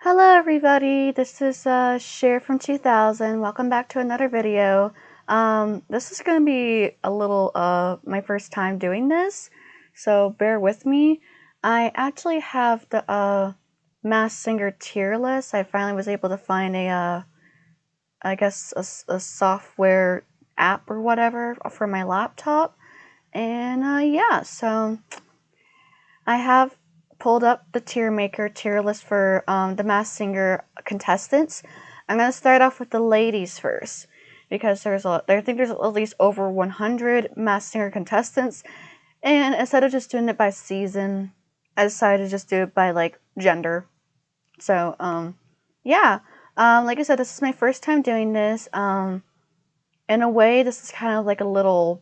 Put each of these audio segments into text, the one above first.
Hello everybody, this is Cher from 2000. Welcome back to another video. This is going to be a little my first time doing this, so bear with me. I actually have the Masked Singer tier list. I finally was able to find I guess a software app or whatever for my laptop. And yeah, so I have pulled up the tier list for the Masked Singer contestants. I'm gonna start off with the ladies first because I think there's at least over 100 Masked Singer contestants, and instead of just doing it by season, I decided to just do it by like gender. So yeah, like I said, this is my first time doing this. In a way, this is kind of like a little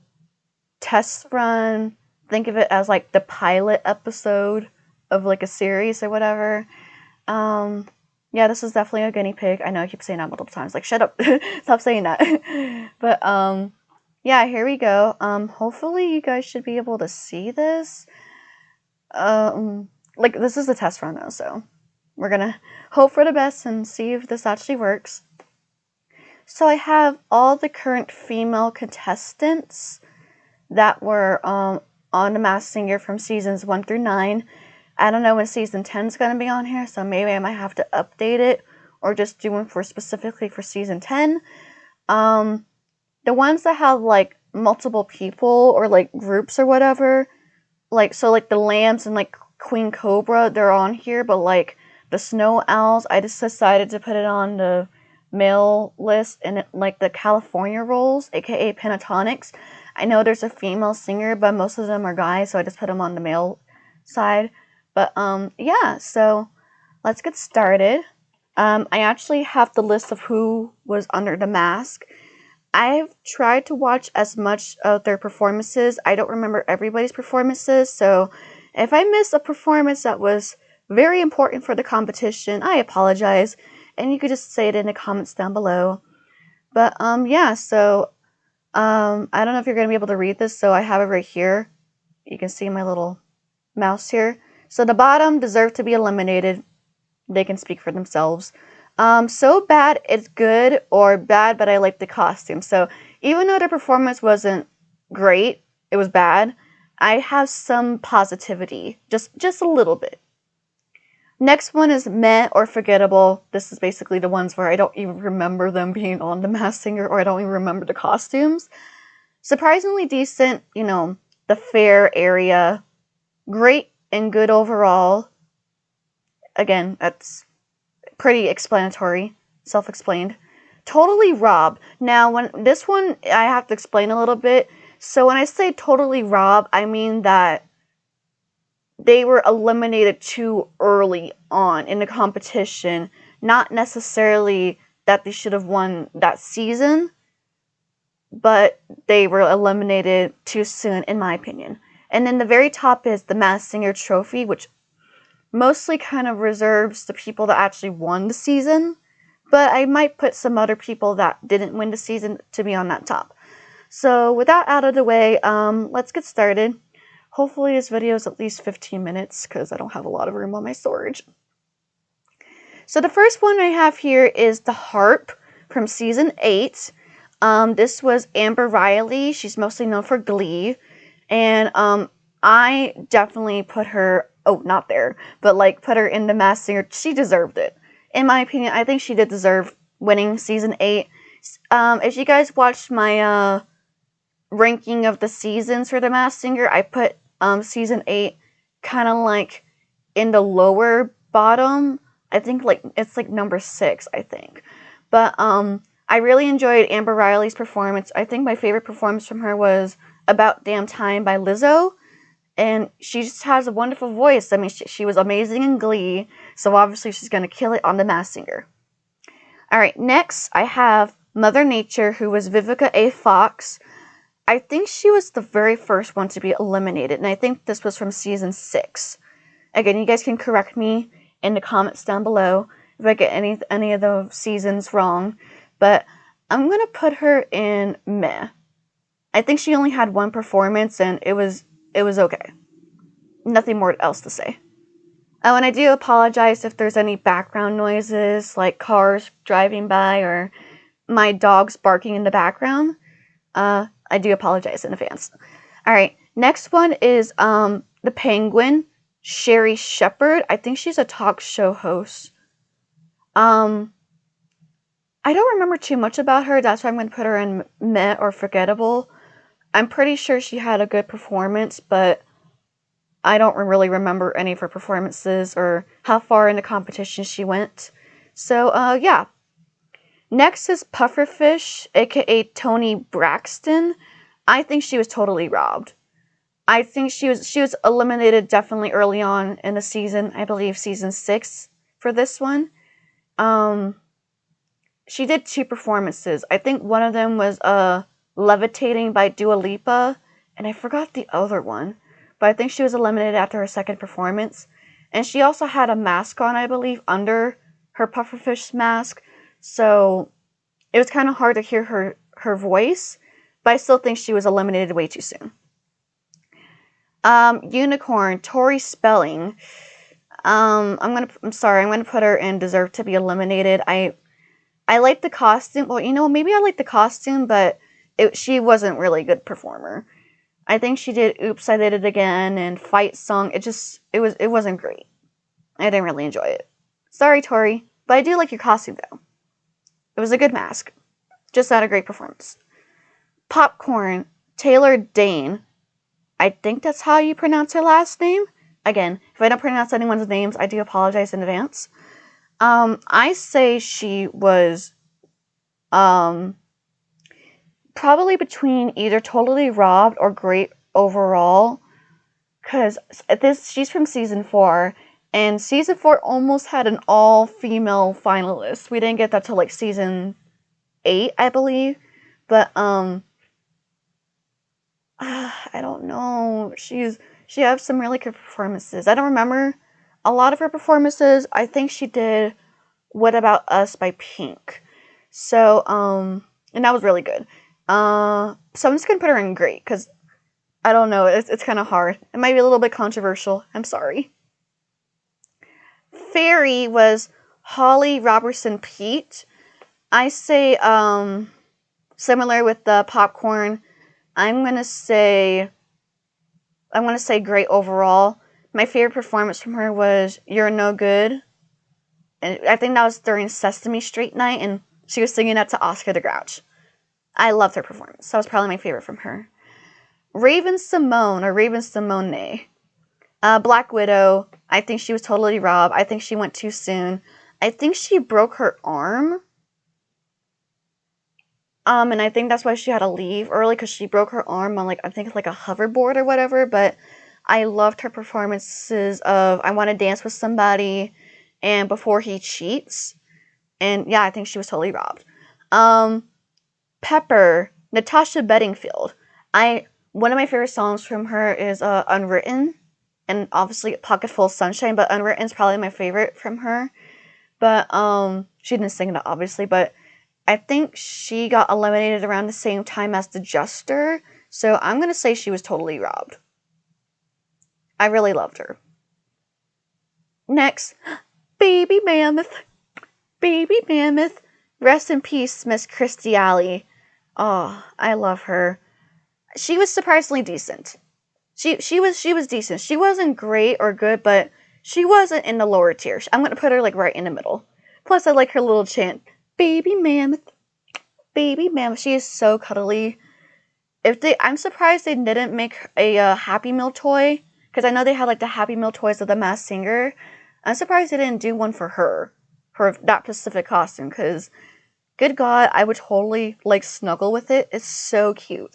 test run. Think of it as like the pilot episode of like a series or whatever. Yeah, this is definitely a guinea pig. I know I keep saying that multiple times. Like, shut up. Stop saying that. But yeah, here we go. Hopefully you guys should be able to see this. Like, this is the test run though, so we're gonna hope for the best and see if this actually works. So I have all the current female contestants that were on The Masked Singer from seasons 1 through 9. I don't know when season 10 is going to be on here, so maybe I might have to update it or just do one for specifically for season 10. The ones that have like multiple people or like groups or whatever, like so like the lambs and like Queen Cobra, they're on here, but like the snow owls, I just decided to put it on the male list, and like the California rolls, aka pentatonics. I know there's a female singer, but most of them are guys, so I just put them on the male side. But yeah, so let's get started. I actually have the list of who was under the mask. I've tried to watch as much of their performances. I don't remember everybody's performances, so if I miss a performance that was very important for the competition, I apologize, and you could just say it in the comments down below. But yeah, so I don't know if you're going to be able to read this, so I have it right here. You can see my little mouse here. So the bottom deserve to be eliminated. They can speak for themselves. So bad it's good, or bad but I like the costume. So even though the performance wasn't great, it was bad, I have some positivity, just a little bit. Next one is meh or forgettable. This is basically the ones where I don't even remember them being on The Masked Singer, or I don't even remember the costumes. Surprisingly decent, you know, the fair area. Great and good overall. Again, that's pretty explanatory, self-explained. Totally robbed. Now, when this one, I have to explain a little bit. So when I say totally robbed, I mean that they were eliminated too early on in the competition. Not necessarily that they should have won that season, but they were eliminated too soon, in my opinion. And then the very top is the Masked Singer trophy, which mostly kind of reserves the people that actually won the season, but I might put some other people that didn't win the season to be on that top. So with that out of the way, let's get started. Hopefully this video is at least 15 minutes because I don't have a lot of room on my storage. So the first one I have here is the harp from season 8. This was Amber Riley. She's mostly known for Glee. And I definitely put her, oh, not there, but like put her in the Masked Singer. She deserved it. In my opinion, I think she did deserve winning season 8. If you guys watched my ranking of the seasons for the Masked Singer, I put season 8 kind of like in the lower bottom. I think like it's like number 6, I think. But I really enjoyed Amber Riley's performance. I think my favorite performance from her was About Damn Time by Lizzo. And she just has a wonderful voice. I mean, she was amazing in Glee, so obviously she's going to kill it on The Masked Singer. Alright, next I have Mother Nature, who was Vivica A. Fox. I think she was the very first one to be eliminated, and I think this was from season 6. Again, you guys can correct me in the comments down below if I get any of the seasons wrong, but I'm going to put her in meh. I think she only had one performance, and it was okay. Nothing more else to say. Oh, and I do apologize if there's any background noises, like cars driving by or my dogs barking in the background. I do apologize in advance. All right, next one is the Penguin, Sherry Shepherd. I think she's a talk show host. I don't remember too much about her. That's why I'm going to put her in meh or forgettable. I'm pretty sure she had a good performance, but I don't really remember any of her performances or how far in the competition she went. So, yeah. Next is Pufferfish, aka Tony Braxton. I think she was totally robbed. I think she was eliminated definitely early on in the season. I believe season 6 for this one. She did 2 performances. I think one of them was Levitating by Dua Lipa, and I forgot the other one. But I think she was eliminated after her second performance. And she also had a mask on, I believe, under her pufferfish mask. So it was kind of hard to hear her voice, but I still think she was eliminated way too soon. Unicorn, Tori Spelling. I'm sorry, I'm gonna put her in deserve to be eliminated. I like the costume. Well, maybe I like the costume, but she wasn't really a good performer. I think she did Oops, I Did It Again and Fight Song. It wasn't great. I didn't really enjoy it. Sorry, Tori, but I do like your costume though. It was a good mask. Just not a great performance. Popcorn, Taylor Dane. I think that's how you pronounce her last name. Again, if I don't pronounce anyone's names, I do apologize in advance. I say she was probably between either totally robbed or great overall, because she's from season 4, and season 4 almost had an all-female finalist. We didn't get that till like season 8, I believe, but I don't know. She has some really good performances. I don't remember a lot of her performances. I think she did What About Us by Pink. So, and that was really good. So I'm just gonna put her in great, because I don't know, it's kind of hard. It might be a little bit controversial. I'm sorry. Fairy was Holly Robertson Pete. I say, similar with the popcorn, I'm gonna say great overall. My favorite performance from her was You're No Good. And I think that was during Sesame Street night, and she was singing that to Oscar the Grouch. I loved her performance. That was probably my favorite from her. Raven Simone. Black Widow. I think she was totally robbed. I think she went too soon. I think she broke her arm. And I think that's why she had to leave early, because she broke her arm on I think it's like a hoverboard or whatever. But I loved her performances of I Want to Dance with Somebody and Before He Cheats. And yeah, I think she was totally robbed. Pepper, Natasha Bedingfield. One of my favorite songs from her is Unwritten, and obviously Pocket Full of Sunshine, but Unwritten is probably my favorite from her. But she didn't sing that obviously, but I think she got eliminated around the same time as the Jester, so I'm gonna say she was totally robbed. I really loved her. Next, Baby Mammoth. Baby Mammoth. Rest in peace, Miss Christy Alley. Oh, I love her. She was surprisingly decent. She was decent. She wasn't great or good, but she wasn't in the lower tier. I'm gonna put her right in the middle. Plus, I like her little chant, "Baby Mammoth, Baby Mammoth." She is so cuddly. I'm surprised they didn't make a Happy Meal toy, because I know they had the Happy Meal toys of the Masked Singer. I'm surprised they didn't do one for her that specific costume, because good God, I would totally snuggle with it. It's so cute.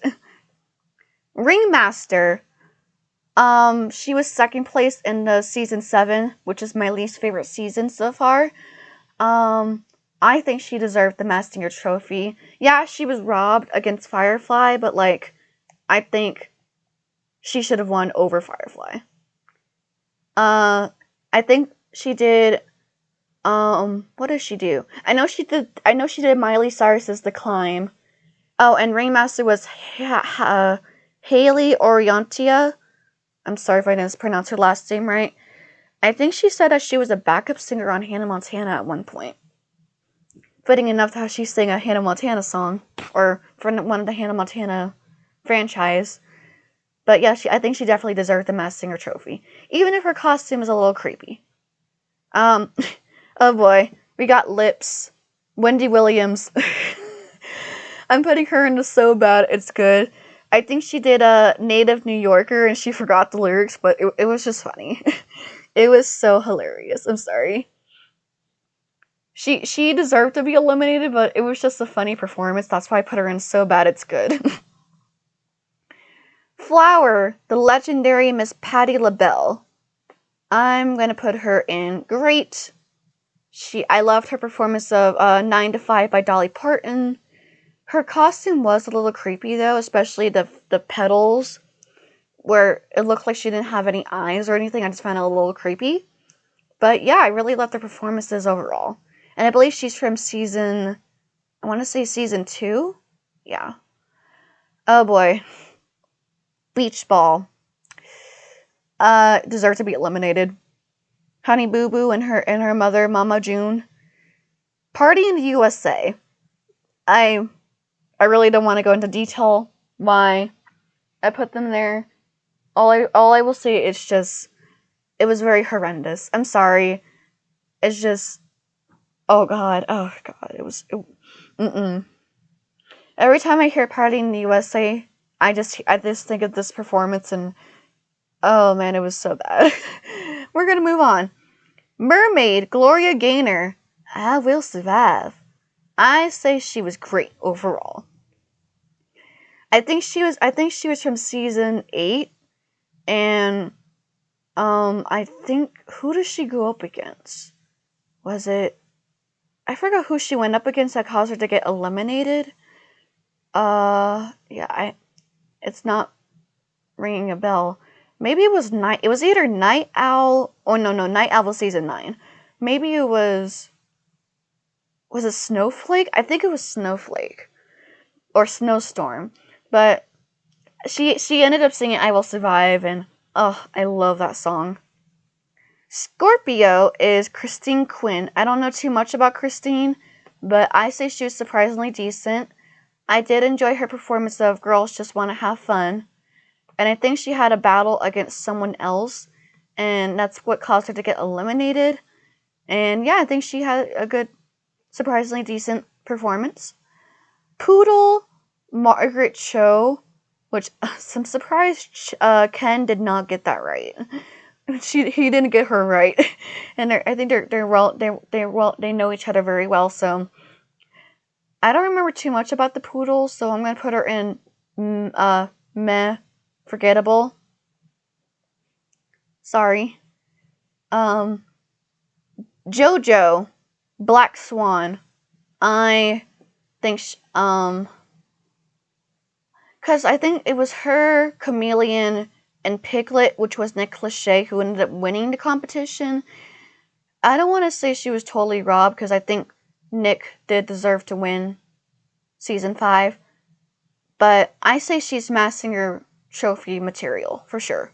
Ringmaster. She was second place in the season 7, which is my least favorite season so far. I think she deserved the Masked Singer trophy. Yeah, she was robbed against Firefly, but I think she should have won over Firefly. I think she did. What did she do? I know she did Miley Cyrus's The Climb. Oh, and Ringmaster was Haley Orientia. I'm sorry if I didn't pronounce her last name right. I think she said that she was a backup singer on Hannah Montana at one point. Fitting enough how she sang a Hannah Montana song, or for one of the Hannah Montana franchise. But yeah, I think she definitely deserved the Masked Singer trophy, even if her costume is a little creepy. Oh boy, we got Lips, Wendy Williams. I'm putting her into so bad, it's good. I think she did a Native New Yorker and she forgot the lyrics, but it was just funny. It was so hilarious. I'm sorry. She deserved to be eliminated, but it was just a funny performance. That's why I put her in so bad it's good. Flower, the legendary Miss Patti LaBelle. I'm gonna put her in great. I loved her performance of 9 to 5 by Dolly Parton. Her costume was a little creepy though, especially the petals where it looked like she didn't have any eyes or anything. I just found it a little creepy. But yeah, I really loved the performances overall. And I believe she's from season 2? Yeah. Oh boy. Beach Ball. Deserved to be eliminated. Honey Boo Boo and her mother, Mama June. Party in the USA. I really don't want to go into detail why I put them there. All I will say is just it was very horrendous. I'm sorry. It's just oh god, it was Every time I hear Party in the USA, I just think of this performance and oh man, it was so bad. We're gonna move on. Mermaid, Gloria Gaynor. I Will Survive. I say she was great overall. I think she was from season 8 and I think who does she go up against? Was it I forgot who she went up against that caused her to get eliminated. Yeah, it's not ringing a bell. Maybe it was it was either Night Owl or no, Night Owl was season 9. Maybe it was it Snowflake? I think it was Snowflake or Snowstorm. But she ended up singing I Will Survive and oh, I love that song. Scorpio is Christine Quinn. I don't know too much about Christine, but I say she was surprisingly decent. I did enjoy her performance of Girls Just Want to Have Fun. And I think she had a battle against someone else, and that's what caused her to get eliminated. And yeah, I think she had a good, surprisingly decent performance. Poodle, Margaret Cho, which I'm surprised Ken did not get that right. He didn't get her right, and I think they know each other very well. So I don't remember too much about the Poodle, so I'm gonna put her in meh. Forgettable. Sorry. JoJo, Black Swan. I think because I think it was her, Chameleon, and Piglet, which was Nick Lachey, who ended up winning the competition. I don't want to say she was totally robbed because I think Nick did deserve to win season 5, but I say she's Masked Singer trophy material for sure.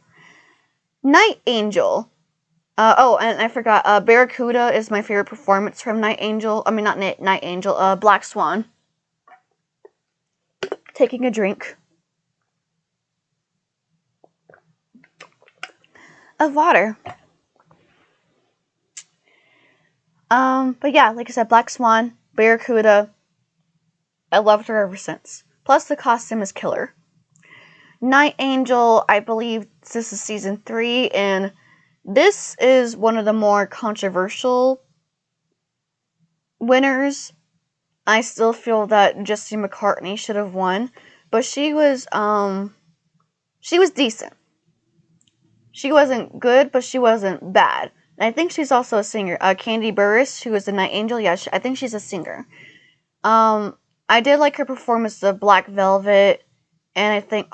Night Angel. And I forgot. Barracuda is my favorite performance from Night Angel. I mean, not Night Angel. Black Swan. Taking a drink of water. But yeah, like I said, Black Swan, Barracuda. I loved her ever since. Plus, the costume is killer. Night Angel, I believe this is season 3, and this is one of the more controversial winners. I still feel that Jessie McCartney should have won, but she was decent. She wasn't good, but she wasn't bad. And I think she's also a singer. Candy Burris, who is the Night Angel, yeah, I think she's a singer. I did like her performance of Black Velvet, and I think,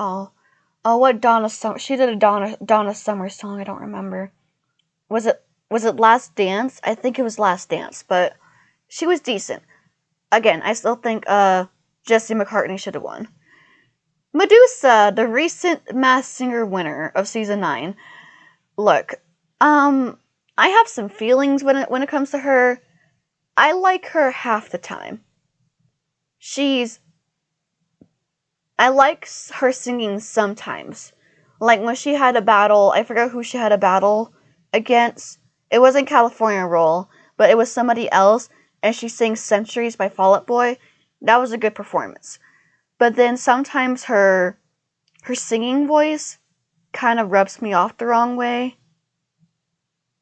what Donna Summer, she did a Donna Summer song, I don't remember. Was it Last Dance? I think it was Last Dance, but she was decent. Again, I still think Jessie McCartney should have won. Medusa, the recent Masked Singer winner of season 9. Look, I have some feelings when it comes to her. I like her half the time. I like her singing sometimes. Like when she had a battle, I forgot who she had a battle against. It wasn't California Roll, but it was somebody else, and she sang Centuries by Fall Out Boy. That was a good performance. But then sometimes her singing voice kind of rubs me off the wrong way.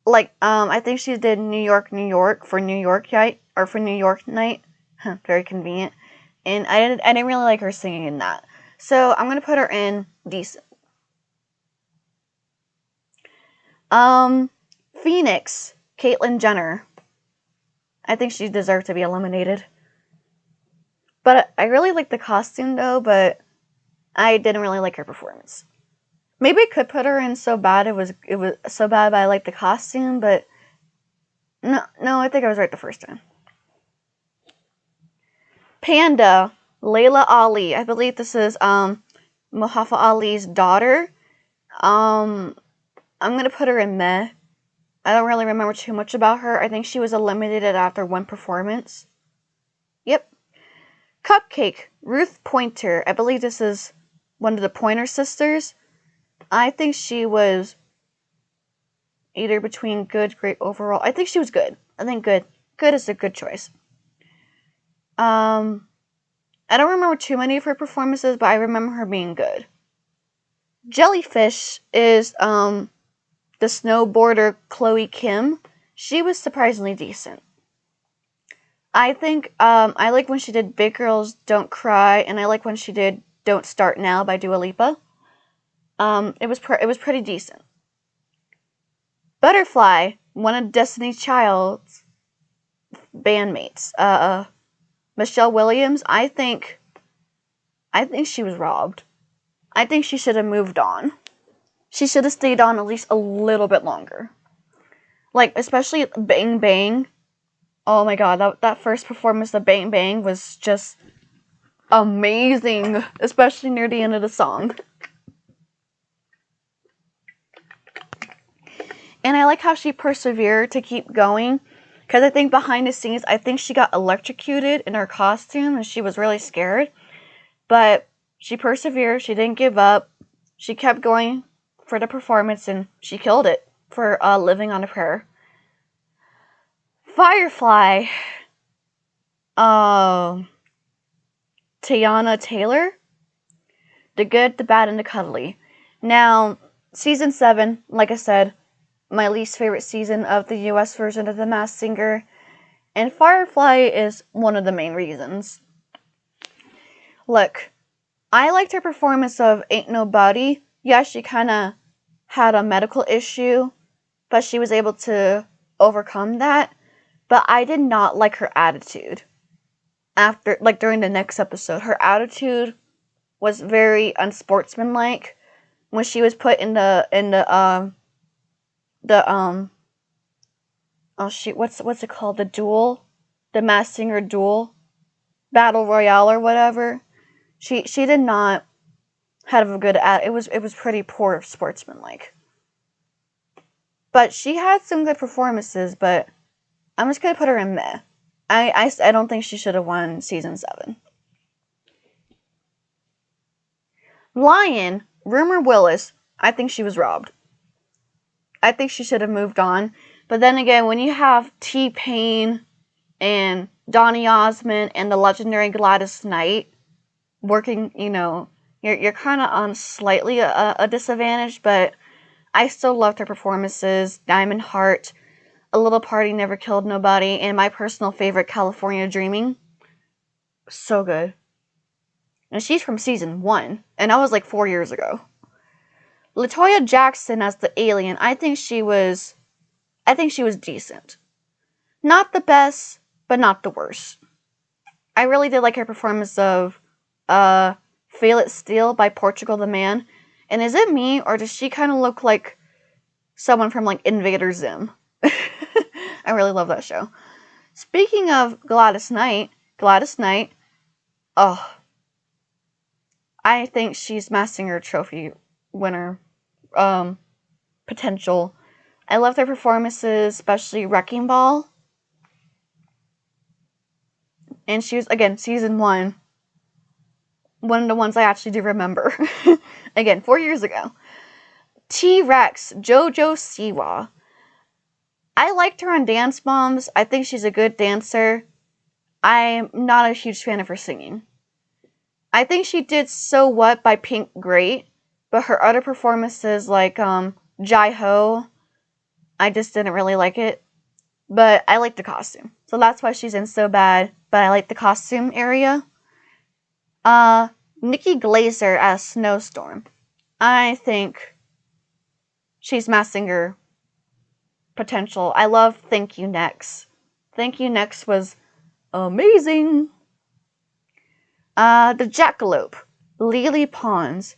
Like, I think she did New York, New York for New York night, or for New York night. Very convenient. And I didn't really like her singing in that. So I'm gonna put her in decent. Phoenix, Caitlyn Jenner. I think she deserved to be eliminated. But I really like the costume though, but I didn't really like her performance. Maybe I could put her in so bad it was so bad but I liked the costume, but no, I think I was right the first time. Panda, Layla Ali. I believe this is Muhammad Ali's daughter. I'm gonna put her in meh. I don't really remember too much about her. I think she was eliminated after one performance. Yep. Cupcake, Ruth Pointer. I believe this is one of the Pointer sisters. I think she was either between good, great, overall. I think she was good. I think good. Good is a good choice. I don't remember too many of her performances, but I remember her being good. Jellyfish is the snowboarder Chloe Kim. She was surprisingly decent. I think I like when she did Big Girls Don't Cry, and I like when she did Don't Start Now by Dua Lipa. It was pretty decent. Butterfly, one of Destiny's Child's bandmates, Michelle Williams. I think she was robbed. I think she should have moved on. She should have stayed on at least a little bit longer. Like, especially Bang Bang. Oh my god, that first performance of Bang Bang was just amazing, especially near the end of the song. And I like how she persevered to keep going, because I think behind the scenes, I think she got electrocuted in her costume and she was really scared. But she persevered, she didn't give up, she kept going for the performance, and she killed it for Living on a Prayer. Firefly, Tiana Taylor, The Good, the Bad, and the Cuddly. Now, season 7, like I said, my least favorite season of the US version of The Masked Singer, and Firefly is one of the main reasons. Look, I liked her performance of Ain't Nobody. Yeah, she kind of had a medical issue, but she was able to overcome that. But I did not like her attitude. During the next episode, her attitude was very unsportsmanlike when she was put in the oh shoot, what's it called? The duel? The Masked Singer duel? Battle Royale or whatever. She did not have a good it was pretty poor sportsmanlike. But she had some good performances, but I'm just gonna put her in meh. I don't think she should have won season 7. Lion, Rumor Willis, I think she was robbed. I think she should have moved on. But then again, when you have T-Pain and Donny Osmond and the legendary Gladys Knight working, you're kind of on slightly a disadvantage, but I still loved her performances. Diamond Heart, A Little Party Never Killed Nobody, and my personal favorite, California Dreaming. So good. And she's from season 1, and that was like 4 years ago. LaToya Jackson as the alien, I think she was decent. Not the best, but not the worst. I really did like her performance of Feel It Still by Portugal the Man. And is it me, or does she kind of look like someone from like Invader Zim? I really love that show. Speaking of Gladys Knight, oh, I think she's Masked Singer trophy winner potential. I love their performances, especially Wrecking Ball. And she was, again, season 1. One of the ones I actually do remember. Again, 4 years ago. T-Rex, JoJo Siwa. I liked her on Dance Moms. I think she's a good dancer. I'm not a huge fan of her singing. I think she did So What by Pink great, but her other performances like Jai Ho, I just didn't really like it. But I like the costume. So that's why she's in So Bad, but I like the costume area. Nikki Glazer as Snowstorm. I think she's Masked Singer potential. I love Thank You Next. Thank You Next was amazing. The Jackalope, Lily Pons.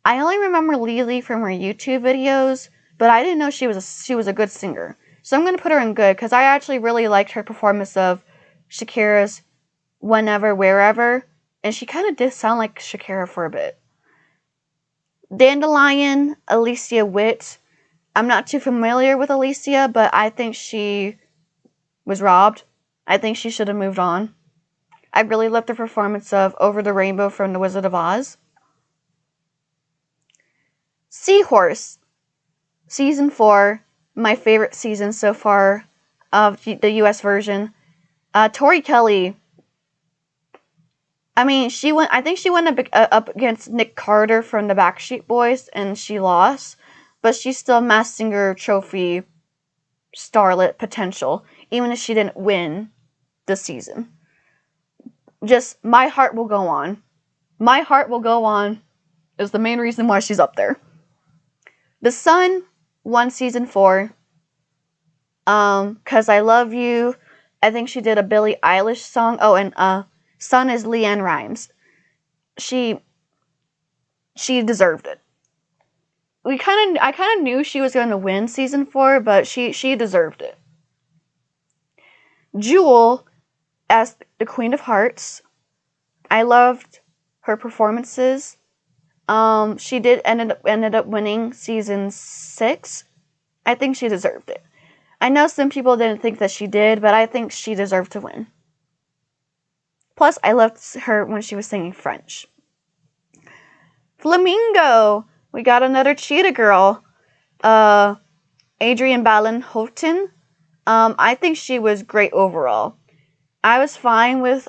I only remember Lily from her YouTube videos, but I didn't know she was a good singer. So I'm gonna put her in good because I actually really liked her performance of Shakira's Whenever, Wherever, and she kind of did sound like Shakira for a bit. Dandelion, Alicia Witt. I'm not too familiar with Alicia, but I think she was robbed. I think she should have moved on. I really loved the performance of Over the Rainbow from The Wizard of Oz. Seahorse, season 4, my favorite season so far of the US version. Tori Kelly. I mean, I think she went up against Nick Carter from the Backstreet Boys, and she lost. But she's still Masked Singer trophy starlet potential, even if she didn't win this season. Just, My Heart Will Go On. My Heart Will Go On is the main reason why she's up there. The Sun won season 4. 'Cause I Love You. I think she did a Billie Eilish song. Oh, and Sun is Leanne Rimes. She deserved it. I kind of knew she was going to win season 4, but she deserved it. Jewel as the Queen of Hearts. I loved her performances. She ended up winning season 6. I think she deserved it. I know some people didn't think that she did, but I think she deserved to win. Plus, I loved her when she was singing French. Flamingo! We got another cheetah girl. Adrienne Balin Houghton. I think she was great overall. I was fine with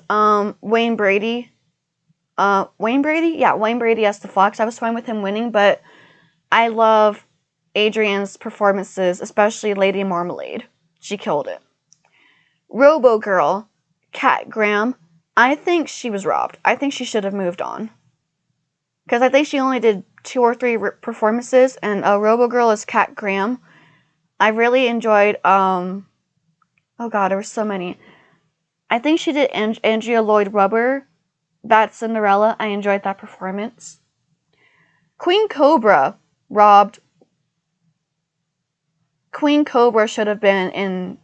Wayne Brady. Wayne Brady? Yeah, Wayne Brady as the Fox. I was fine with him winning, but I love Adrienne's performances, especially Lady Marmalade. She killed it. Robo Girl, Kat Graham. I think she was robbed. I think she should have moved on. Because I think she only did 2 or 3 performances, and Robo Girl is Kat Graham. I really enjoyed, oh god, there were so many. I think she did Andrea Lloyd Webber, Bad Cinderella. I enjoyed that performance. Queen Cobra, robbed. Queen Cobra should have been in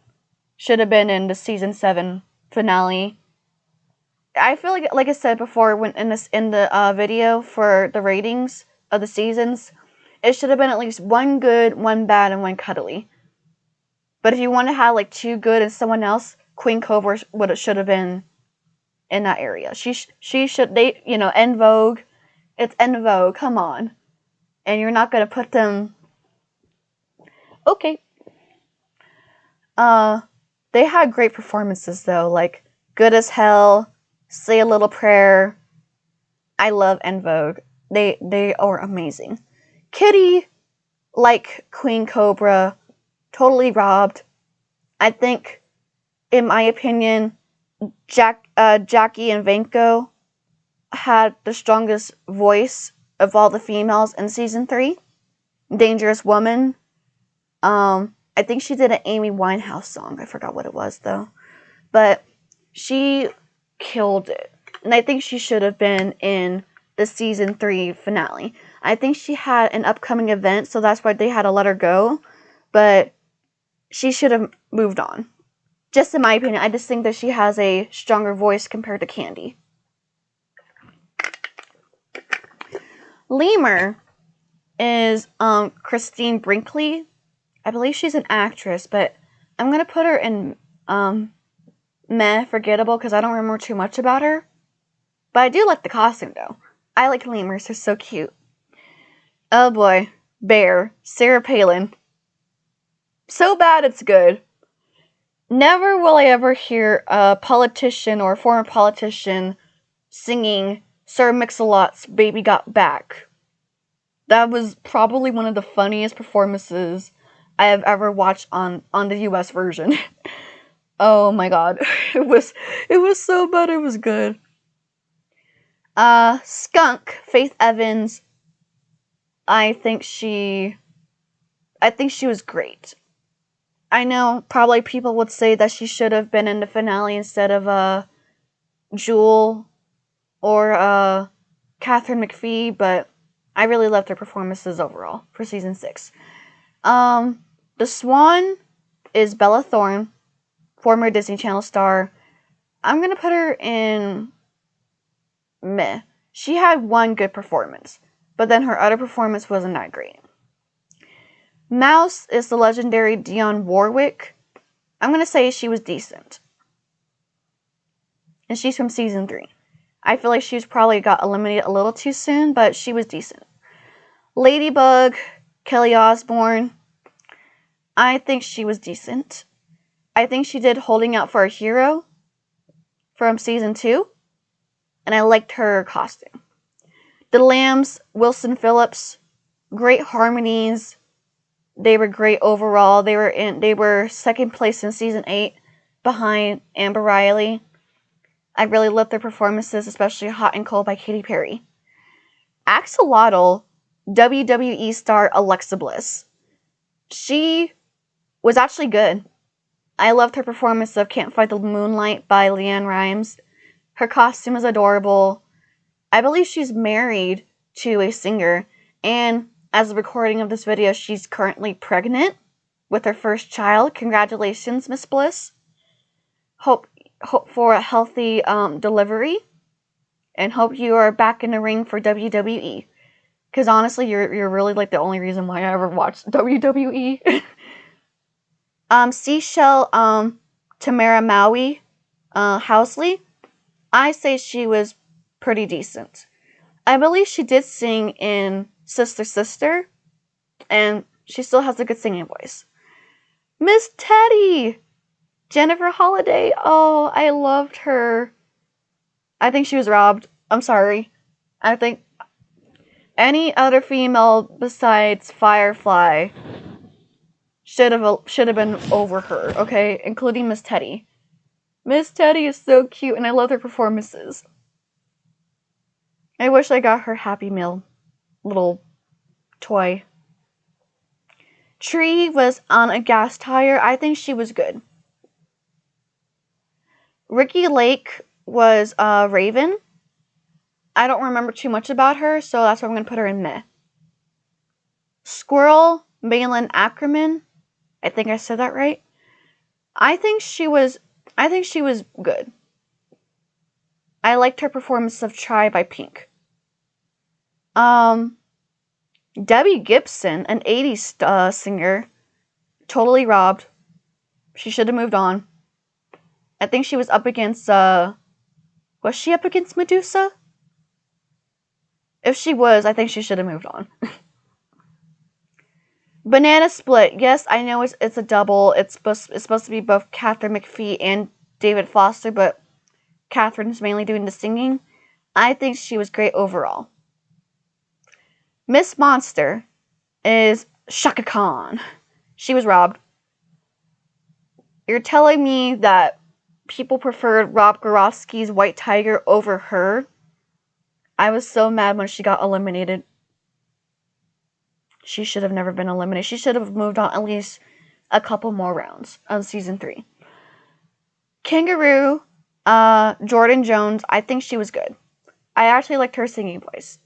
the season 7 finale. I feel like I said before when in the video for the ratings of the seasons, it should have been at least 1 good, 1 bad, and 1 cuddly. But if you want to have like 2 good and someone else, Queen Cobra should have been in that area. She should, En Vogue. It's En Vogue. Come on, and you're not gonna put them. Okay. They had great performances though, like Good as Hell, Say a Little Prayer. I love En Vogue. They are amazing. Kitty, like Queen Cobra, totally robbed. I think, in my opinion, Jackie and Vanko had the strongest voice of all the females in season 3. Dangerous Woman. I think she did an Amy Winehouse song. I forgot what it was though. But she killed it. And I think she should have been in the season 3 finale. I think she had an upcoming event, so that's why they had to let her go. But she should have moved on. Just in my opinion, I just think that she has a stronger voice compared to Candy. Lemur is Christine Brinkley. I believe she's an actress, but I'm gonna put her in meh, forgettable, because I don't remember too much about her. But I do like the costume, though. I like lemurs, they're so cute. Oh boy, Bear, Sarah Palin. So bad it's good. Never will I ever hear a politician or a former politician singing Sir Mix-a-Lot's Baby Got Back. That was probably one of the funniest performances I have ever watched on the US version. Oh my god. It was so bad, it was good. Skunk, Faith Evans. I think she was great. I know probably people would say that she should have been in the finale instead of Jewel or Catherine McPhee, but I really loved her performances overall for season 6. The Swan is Bella Thorne, former Disney Channel star. I'm gonna put her in meh. She had one good performance, but then her other performance wasn't that great. Mouse is the legendary Dionne Warwick. I'm gonna say she was decent. And she's from season 3. I feel like she's probably got eliminated a little too soon, but she was decent. Ladybug, Kelly Osbourne. I think she was decent. I think she did Holding Out for a Hero from season 2. And I liked her costume. The Lambs, Wilson Phillips. Great harmonies. They were great overall. They were second place in season 8 behind Amber Riley. I really loved their performances, especially Hot and Cold by Katy Perry. Axolotl, WWE star Alexa Bliss. She was actually good. I loved her performance of Can't Fight the Moonlight by Leanne Rimes. Her costume is adorable. I believe she's married to a singer, and as a recording of this video, she's currently pregnant with her first child. Congratulations, Miss Bliss. Hope for a healthy delivery, and hope you are back in the ring for WWE. Because honestly, you're really like the only reason why I ever watched WWE. Seashell, Tamara Maui, Housley. I say she was pretty decent. I believe she did sing in Sister Sister, and she still has a good singing voice. Miss Teddy! Jennifer Holliday. Oh, I loved her. I think she was robbed. I'm sorry. I think any other female besides Firefly should have been over her, okay? Including Miss Teddy. Miss Teddy is so cute, and I love her performances. I wish I got her Happy Meal little toy. Tree was on a gas tire. I think she was good. Ricky Lake was Raven. I don't remember too much about her, so that's why I'm going to put her in meh. Squirrel, Malin Ackerman. I think I said that right. I think she was good. I liked her performance of Try by Pink. Debbie Gibson, an 80s singer, totally robbed. She should have moved on. I think she was up against, was she up against Medusa? If she was, I think she should have moved on. Banana Split. Yes, I know it's a double. It's supposed to be both Catherine McPhee and David Foster, but Catherine's mainly doing the singing. I think she was great overall. Miss Monster is Shaka Khan. She was robbed. You're telling me that people preferred Rob Gorofsky's White Tiger over her? I was so mad when she got eliminated. She should have never been eliminated. She should have moved on at least a couple more rounds on season 3. Kangaroo, Jordan Jones. I think she was good. I actually liked her singing voice.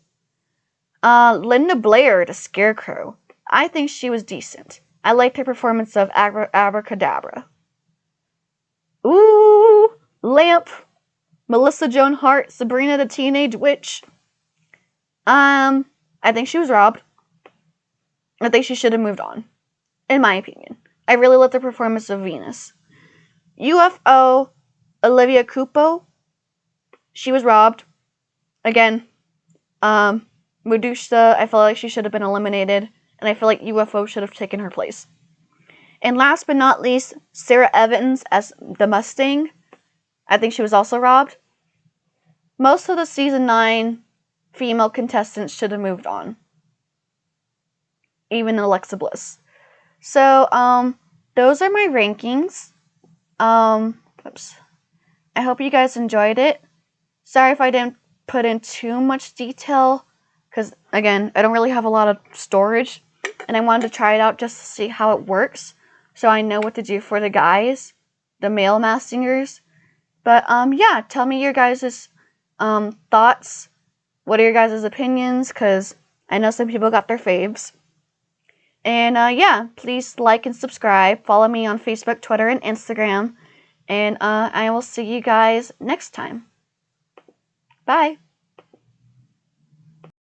Linda Blair, the Scarecrow. I think she was decent. I liked her performance of Abracadabra. Ooh, Lamp, Melissa Joan Hart, Sabrina the Teenage Witch. I think she was robbed. I think she should have moved on. in my opinion. I really love the performance of Venus. UFO, Olivia Cupo, she was robbed. Again, Medusa, I feel like she should have been eliminated, and I feel like UFO should have taken her place. And last but not least, Sarah Evans as the Mustang. I think she was also robbed. Most of the season 9 female contestants should have moved on. Even Alexa Bliss. So, those are my rankings. Oops. I hope you guys enjoyed it. Sorry if I didn't put in too much detail, because, again, I don't really have a lot of storage, and I wanted to try it out just to see how it works, so I know what to do for the guys, the male Masked Singers. But, yeah, tell me your guys' thoughts. What are your guys' opinions? Because I know some people got their faves. And, yeah, please like and subscribe. Follow me on Facebook, Twitter, and Instagram. And I will see you guys next time. Bye.